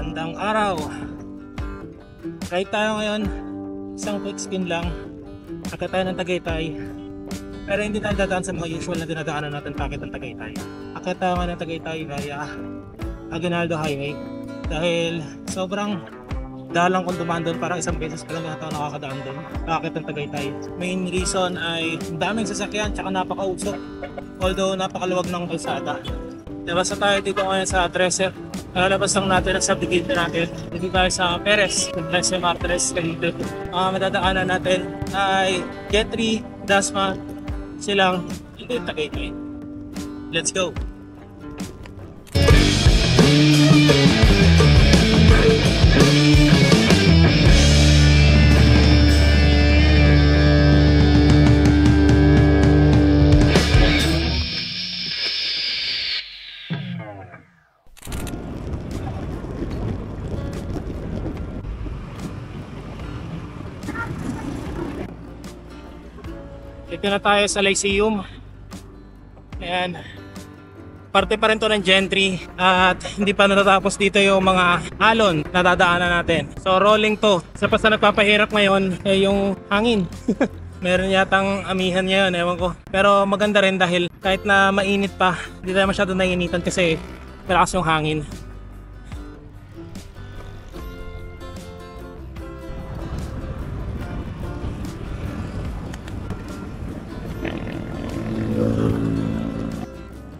Magandang araw. Ride tayo ngayon. Isang quick spin lang. Akit tayo ng Tagaytay. Pero hindi tayo dadaan sa mga usual na dinadaanan natin pakit ng Tagaytay. Akit tayo nga ng Tagaytay via Aguinaldo Highway. Dahil sobrang dalang kung dumaan doon, parang isang beses pa lang yata nakakadaan doon. Pakit ng Tagaytay. Main reason ay daming sasakyan tsaka napakausok. Although napakaluwag ng kalsada. Labas na tayo dito ngayon sa Dresser. Lalabas lang natin ang subdivision natin. Dito tayo sa Perez, Dresser Martres, Cavite. Madadaanan natin ay Jetri, Dasma, Silang, hindi Tagaytay. Let's go! Dito na tayo sa Lyceum. Ayan. Parte pa rin to ng Gentry at hindi pa natatapos dito yung mga alon na dadaanan natin. So rolling to. Sa pa sa nagpapahirap ngayon ay yung hangin. Meron yatang amihan ngayon, ewan ko. Pero maganda rin dahil kahit na mainit pa, hindi tayo masyado naiinitan kasi malakas yung hangin.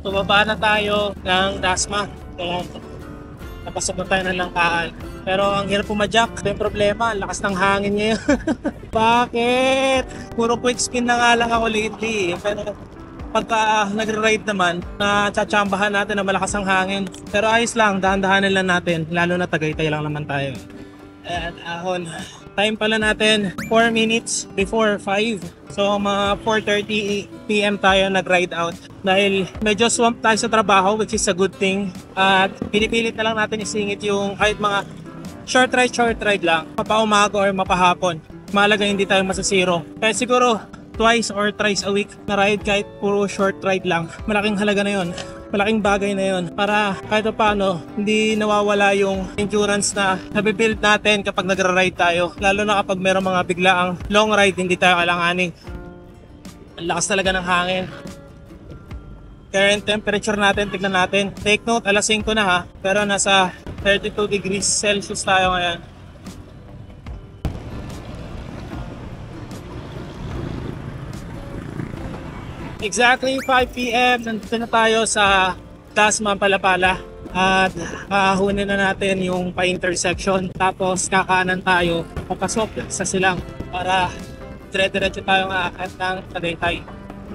Tumaba na tayo ng Dasma. Kaya napasok na tayo ng Langkaan. Pero ang hirap pumadyak. Ito yung problema, ang lakas ng hangin ngayon. Bakit? Puro quick spin na nga lang ako lately. Pero pagka nagre-ride naman, natsambahan natin na malakas ang hangin. Pero ayos lang, dahan-dahanin lang natin. Lalo na Tagaytay lang naman tayo. At ahon. Time pala natin 4 minutes before 5. So mga 4:30 PM tayo nag-ride out. Dahil medyo swamp tayo sa trabaho, which is a good thing. At pinipilit na lang natin isingit yung kahit mga short ride lang. Mapaumaga or mapahapon. Mahalaga hindi tayo masasiro. Kaya siguro twice or thrice a week na ride kahit puro short ride lang. Malaking halaga na yun. Malaking bagay na yun para kahit paano hindi nawawala yung endurance na nabibuild natin kapag nagra-ride tayo, lalo na kapag meron mga biglaang long ride hindi tayo alanganin. Ang lakas talaga ng hangin. Current temperature natin, tignan natin. Take note, alas 5 na ha, pero nasa 32 degrees Celsius tayo ngayon. Exactly 5 PM, nandito na tayo sa Dasma, Palapala. At hahunin na natin yung pa-intersection. Tapos kakanan tayo papasok sa Silang para dire-diretso tayo aakyat ng Tagaytay.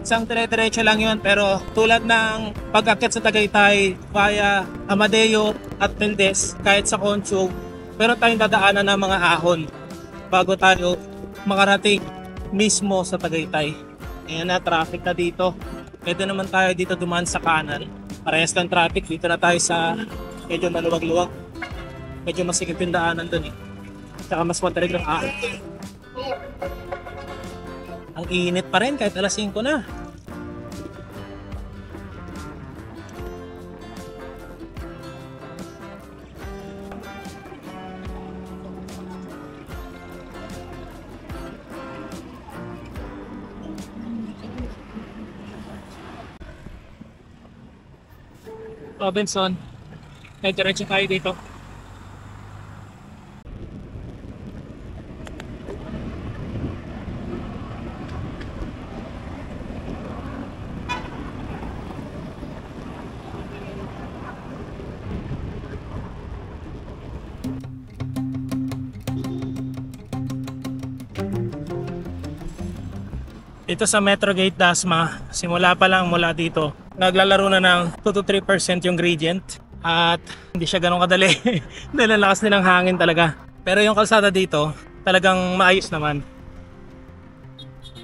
Isang dire-diretso lang yun, pero tulad ng pag-akyat sa Tagaytay via Amadeo at Mendez, kahit sa Concho, meron tayong dadaanan ng mga ahon bago tayo makarating mismo sa Tagaytay. Ayan na, traffic na dito. Pwede naman tayo dito dumaan sa kanan. Parehas ng traffic. Dito na tayo sa medyo maluwag-luwag. Medyo masikip yung daanan dun eh. Tsaka mas matarig ng ahon. Ang init pa rin kahit alas 5 na. Robinson, diretso tayo dito. Dito sa Metrogate Dasma, simula pa lang mula dito, naglalaro na ng 2 to 3% yung gradient at hindi siya ganun kadali dahil ang lakas din ng hangin talaga. Pero yung kalsada dito talagang maayos naman.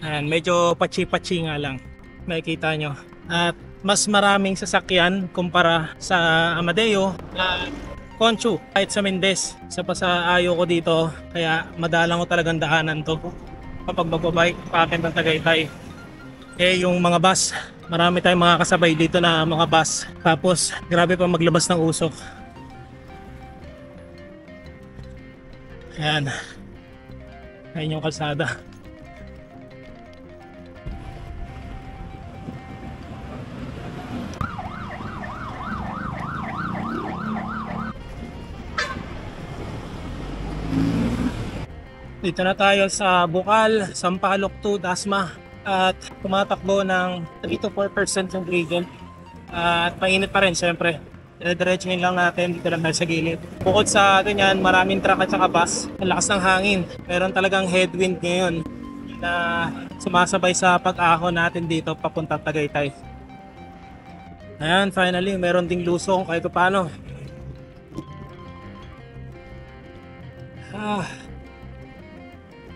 Ayan, medyo patsi-patsi nga lang makikita nyo. At mas maraming sasakyan kumpara sa Amadeo at Concho kahit sa Mendez. Isa pa sa ayaw ko dito kaya madalang ko talagang daanan to kapag magbabike paakyat ng Tagaytay. Yung mga bus, marami tayong mga kasabay dito na mga bus. Tapos grabe pa maglabas ng usok. Ayan. Ayan yung kalsada. Dito na tayo sa Bukal, Sampaloc to Dasma at tumatakbo ng 3 to 4% yung gradient at mainit pa rin syempre. Diretsuhin lang natin dito lang sa gilid. Bukod sa atin yan, maraming truck at saka bus. Ang lakas ng hangin. Meron talagang headwind ngayon na sumasabay sa pag-ahon natin dito papuntang Tagaytay. Ayan, finally, meron ding lusong kahit paano.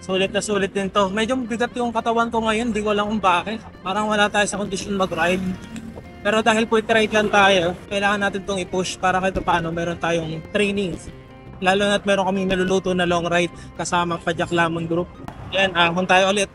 Sulit na sulit din to. Medyo bigat yung katawan ko ngayon, hindi ko alam kung bakit. Parang wala tayo sa kondisyon mag-ride. Pero dahil quick ride lang tayo, kailangan natin itong i-push para kahit paano meron tayong training. Lalo na't meron kaming naluluto na long ride kasama pa Jack Lamon Group. Yan, ahon tayo ulit.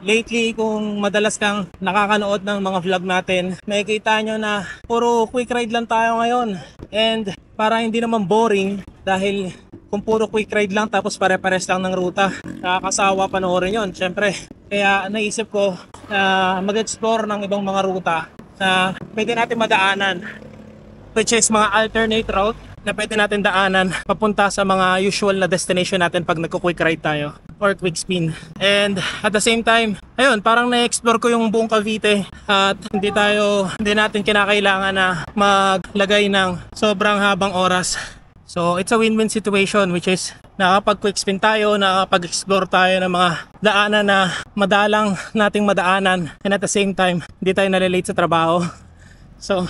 Lately, kung madalas kang nakakanood ng mga vlog natin, makikita nyo na puro quick ride lang tayo ngayon. And para hindi naman boring dahil kung puro quick ride lang tapos pare-pares lang ng ruta, nakakasawa panoorin yon syempre. Kaya naisip ko na mag-explore ng ibang mga ruta na pwede natin madaanan, which is mga alternate route na pwede natin daanan papunta sa mga usual na destination natin pag nagko-quick ride tayo or quick spin. And at the same time, ayun, parang na-explore ko yung buong Cavite at hindi natin kinakailangan na maglagay ng sobrang habang oras. So it's a win-win situation, which is nakapag-quick spin tayo, nakapag-explore tayo ng mga daanan na madalang nating madaanan, and at the same time hindi tayo nalilate sa trabaho. So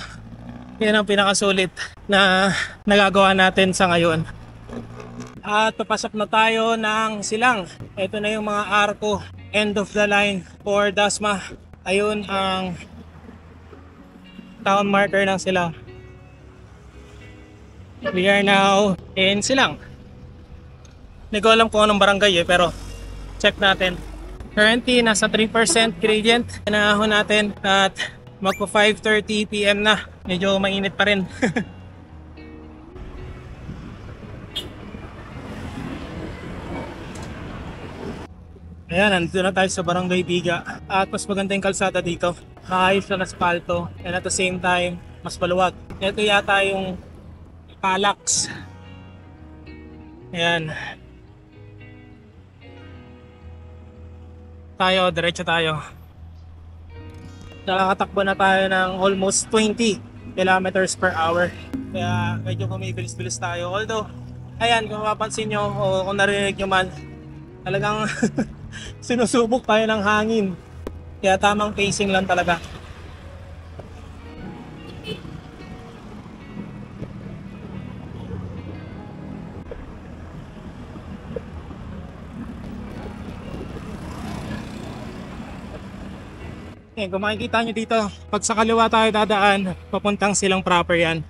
yan ang pinakasulit na nagagawa natin sa ngayon. At papasok na tayo ng Silang. Ito na yung mga arko, end of the line for Dasma. Ayun ang town marker ng Silang. We are now in Silang. Hindi ko alam kung anong barangay pero check natin. Currently nasa 3% gradient. Inaahon natin at magpo 5:30 PM na. Medyo mainit pa rin. Ayan, nandito na tayo sa Barangay Biga. At mas maganda yung kalsada dito. Maayos na asfalto and at the same time mas maluwag. Ito yata yung Palax. Ayan. Diretso tayo. Nakakatakbo na tayo ng almost 20 kilometers per hour. Kaya medyo bumibilis-bilis tayo. Although, ayan, kung mapapansin nyo o kung narinig nyo man, talagang sinusubok tayo ng hangin. Kaya tamang pacing lang talaga. Kung makikita nyo dito, pag sa kaliwa tayo dadaan, papuntang Silang proper yan.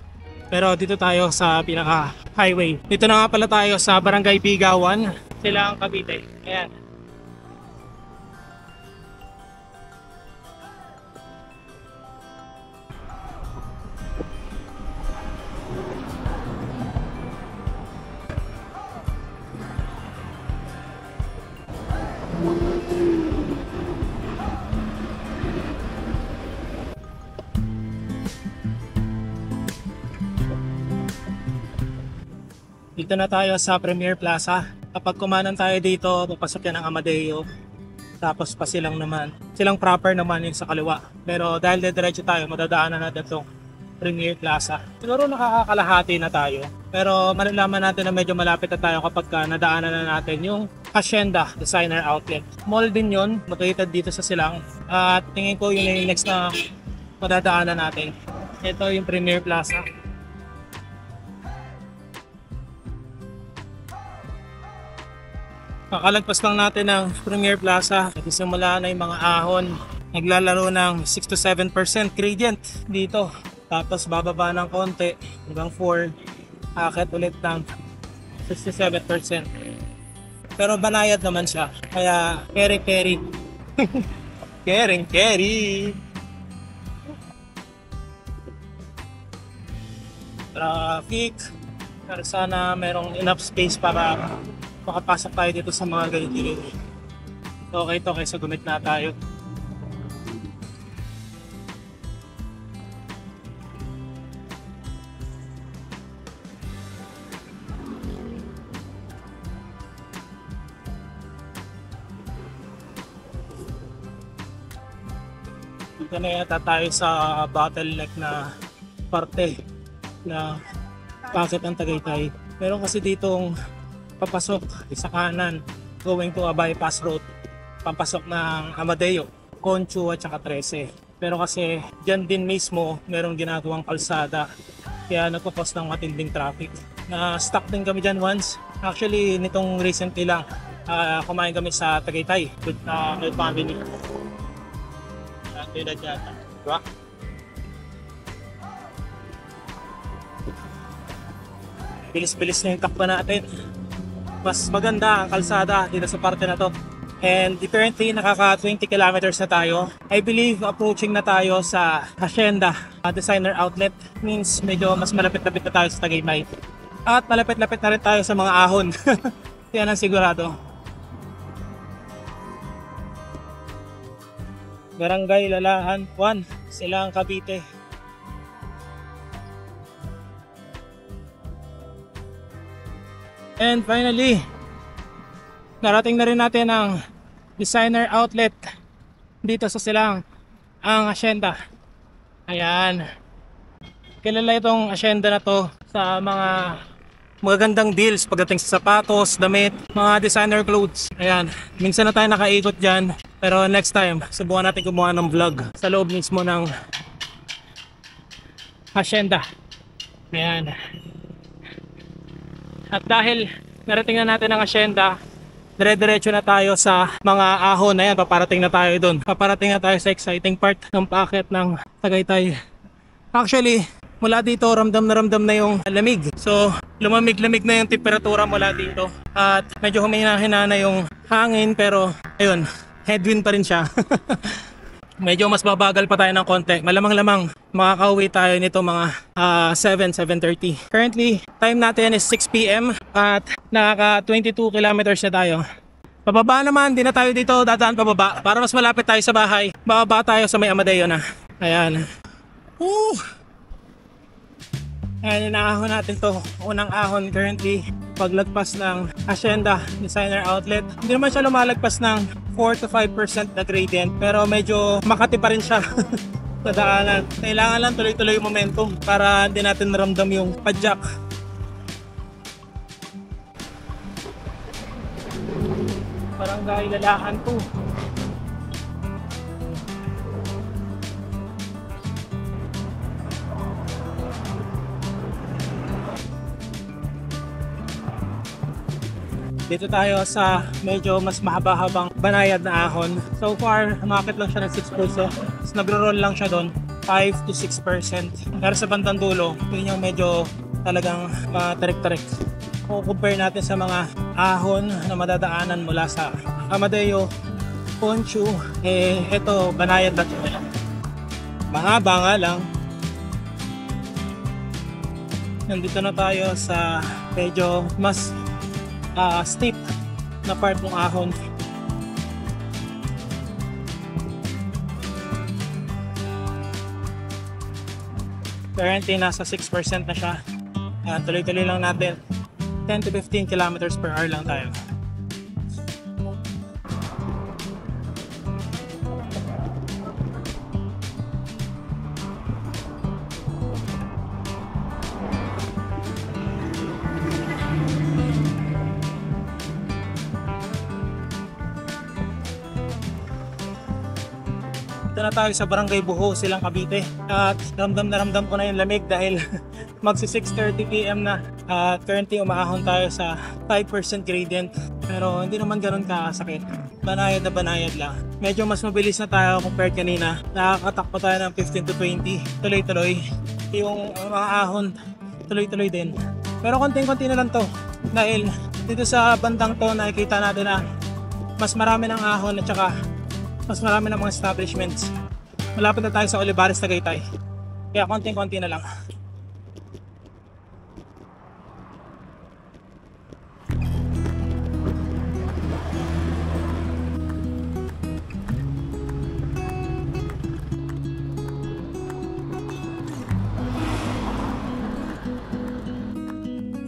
Pero dito tayo sa pinaka highway. Dito na nga pala tayo sa Barangay Biga 1, Silang Cavite. Ayan. Dito na tayo sa Premier Plaza. Kapag kumanan tayo dito, papasok yan ng Amadeo. Tapos pa Silang naman. Silang proper naman yung sa kaliwa. Pero dahil diretso tayo, madadaanan natin itong Premier Plaza. Siguro nakakakalahati na tayo. Pero malalaman natin na medyo malapit na tayo kapag nadaanan na natin yung Hacienda Designer Outlet. Mall din yun, located dito sa Silang. At tingin ko yun yung next na madadaanan natin. Ito yung Premier Plaza. Kakalagpas lang natin ng Premier Plaza. Nagsimula na yung mga ahon. Naglalaro ng 6 to 7% gradient dito. Tapos bababa ng konti hanggang 4. Akit ulit ng 67%. Pero banayad naman siya. Kaya carry. carry. Traffic. Pero sana merong enough space para makapasok tayo dito sa mga gilid-gilid. So okay to, kaysa gumit na tayo. Dito na yata tayo sa bottleneck na parte na packet ng Tagaytay. Meron kasi ditong papasok sa kanan going to a bypass road, papasok ng Amadeo, Conchu at saka 13. Pero kasi dyan din mismo merong ginagawang kalsada, kaya nagpo-cause ng matinding traffic. Na stuck din kami dyan once. Actually nitong recently lang, kumain kami sa Tagaytay with my family. Tulad yata, diba? Bilis-bilis na yung takbo natin. Mas maganda ang kalsada dito sa parte na to. And currently nakaka 20 kilometers na tayo. I believe approaching na tayo sa Hacienda Designer Outlet. Means medyo mas malapit-lapit na tayo sa Tagaytay. At malapit-lapit na rin tayo sa mga ahon. Yan ang sigurado. Barangay Lalahan 1, Silang Cavite. And finally, narating na rin natin ang designer outlet dito sa Silang, ang Hacienda. Ayan. Kilala itong Hacienda na to sa mga magagandang deals pagdating sa sapatos, damit, mga designer clothes. Ayan, minsan na tayo nakaikot dyan, pero next time subukan natin gumawa ng vlog sa loob mismo ng Hacienda. Ayan. At dahil narating na natin ang Hacienda, dire-diretso na tayo sa mga ahon. Ayan, paparating na tayo dun. Paparating na tayo sa exciting part ng paakyat ng Tagaytay. Actually, mula dito ramdam na yung lamig. So lumamig-lamig na yung temperatura mula dito. At medyo humina-hina na yung hangin, pero ayun, headwind pa rin siya. Medyo mas babagal pa tayo ng konti. Malamang-lamang makakauwi tayo nito mga 7:30. Currently, time natin is 6 PM at nakaka 22 kilometers na tayo. Pababa naman, di na tayo dito dadaan pababa. Para mas malapit tayo sa bahay, bababa tayo sa may Amadeo na. Ayan. Ayan, inaahon natin to. Unang ahon currently, paglagpas ng Hacienda Designer Outlet. Hindi naman siya lumalagpas ng 4 to 5% na gradient, pero medyo makati pa rin siya sa daanan. Kailangan lang tuloy-tuloy yung momentum para hindi natin naramdam yung padjak. Barangay Lalahan 2. Dito tayo sa medyo mas mahaba-habang banayad na ahon. So far, umakit lang siya ng 6%. Tapos nagro-roll lang siya doon, 5 to 6%. Pero sa bandang dulo, yun yung medyo talagang matarik-tarik. Kung compare natin sa mga ahon na madadaanan mula sa Amadeo, Conchu, ito banayad na siya. Mahaba nga lang. Nandito na tayo sa medyo mas steep na part ng ahon. Currently nasa 6% na siya. Ayan, tuloy-tuloy lang natin. 10 to 15 kilometers per hour lang tayo. Dito na tayo sa Barangay Buho, Silang Cavite. At ramdam ko na yung lamig dahil magsi 6:30 PM na. At currently umaahon tayo sa 5% gradient. Pero hindi naman ganun kasakit. Banayad na banayad lang. Medyo mas mabilis na tayo compared kanina. Nakakatakbo tayo ng 15 to 20. Tuloy-tuloy. Yung mga ahon, tuloy-tuloy din. Pero konting-konti na lang to. Dahil dito sa bandang to nakikita natin na mas marami ng ahon at saka mas marami ng mga establishments. Malapit na tayo sa Olivares, Tagaytay. Kaya konting-konti na lang.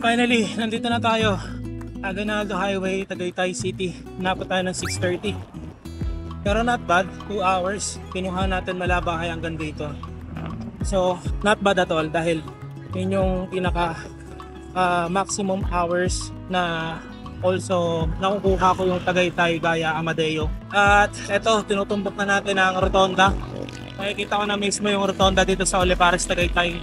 Finally, nandito na tayo. Aguinaldo Highway, Tagaytay City. Napot tayo ng 6:30. Pero not bad, 2 hours. Kinuha natin Malabakay hanggang dito. So, not bad at all dahil yun yung pinaka maximum hours na also nakukuha ko yung Tagaytay gaya Amadeo. At eto, tinutumbok na natin ang rotonda. Makikita ko na mismo yung rotonda dito sa Olivares, Tagaytay.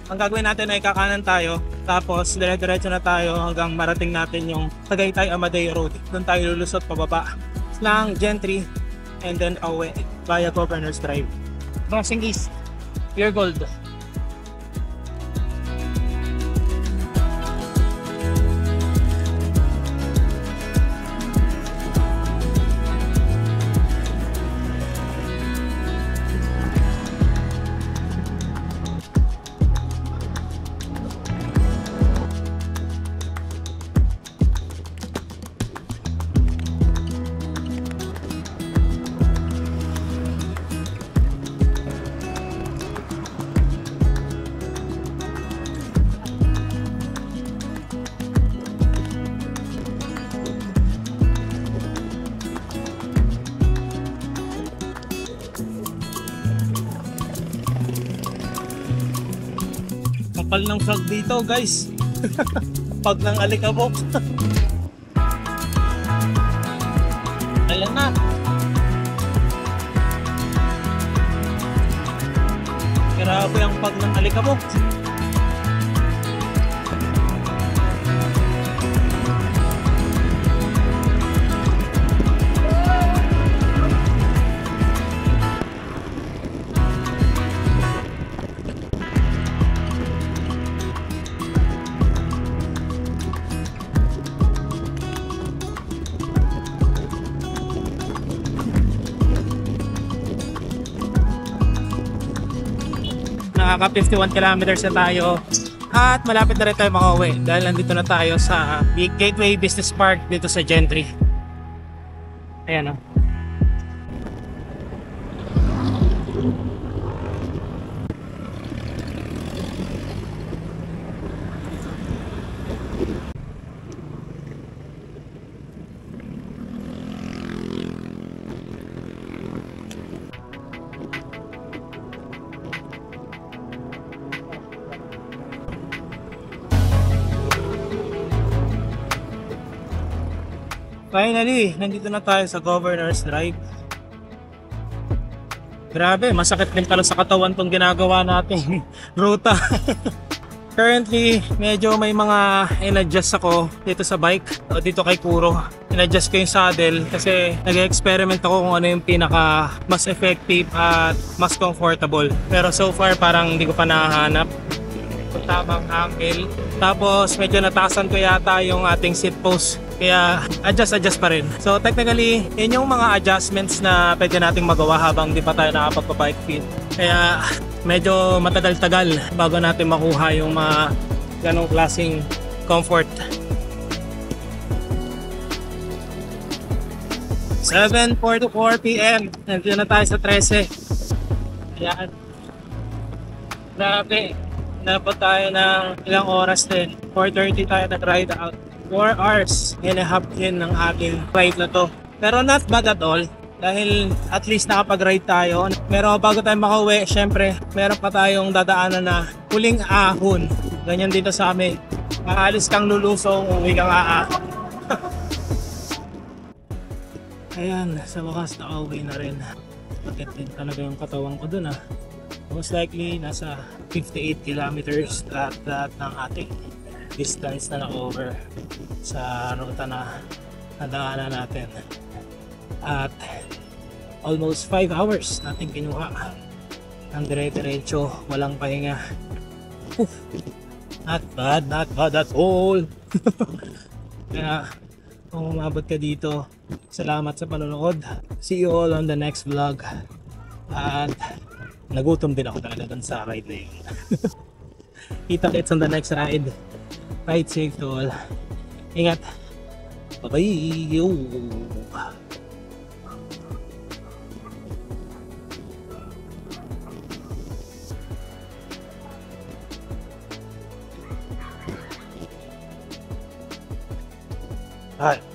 Ang gagawin natin ay kakanan tayo, tapos dire-diretso na tayo hanggang marating natin yung Tagaytay Amadeo Road. Doon tayo lulusot pababa ng Gentry and then away via Governor's Drive. Crossing East, Pure Gold. Kapal ng frog dito guys. Pag ng alikabok. Ayan na. Grabe ang pag ng alikabok. Nakaka 51 kilometers na tayo at malapit na rin tayo makauwi dahil nandito na tayo sa Gateway Business Park dito sa Gentry. Ayan o. Finally, nandito na tayo sa Governor's Drive. Grabe, masakit din pala sa katawan tong ginagawa nating ruta. Currently, medyo may mga in-adjust ako dito sa bike o dito kay Kuro. In-adjust ko yung saddle kasi nag-experiment ako kung ano yung pinaka mas effective at mas comfortable. Pero so far parang hindi ko pa nahahanap yung tamang angle. Tapos medyo nataasan ko yata yung ating seat post. Kaya adjust pa rin. So technically, yun yung mga adjustments na pwede nating magawa habang di pa tayo nakapagpa-bike fit. Kaya medyo matagal-tagal bago natin makuha yung mga ganong klaseng comfort. 7:44 PM. Nandito na tayo sa 13. Ayan. Grabe. Napot tayo ng ilang oras din. 4:30 tayo nag-ride out. 4 hours and a half din ng ating ride na to. Pero not bad at all dahil at least nakapag-ride tayo. Pero bago tayo makauwi, syempre meron pa tayong dadaanan na huling ahon. Ganyan dito sa amin. Aalis kang lulusong, uwi kang aahon. Ayan, sa wakas nakauwi na rin. Bakit din talaga yung katawan ko dun ah. Most likely nasa 58 kilometers at ng ating distance na na-over sa ruta na nadaanan natin. At almost 5 hours natin kinuha ang dire-diretso, walang pahinga. Not bad at all. Kaya kung umabot ka dito, salamat sa panonood. See you all on the next vlog. At nagutom din ako talaga dun sa ride na yun. Kita-kits on the next ride. Ride safe to all. Ingat. Bye-bye. はい。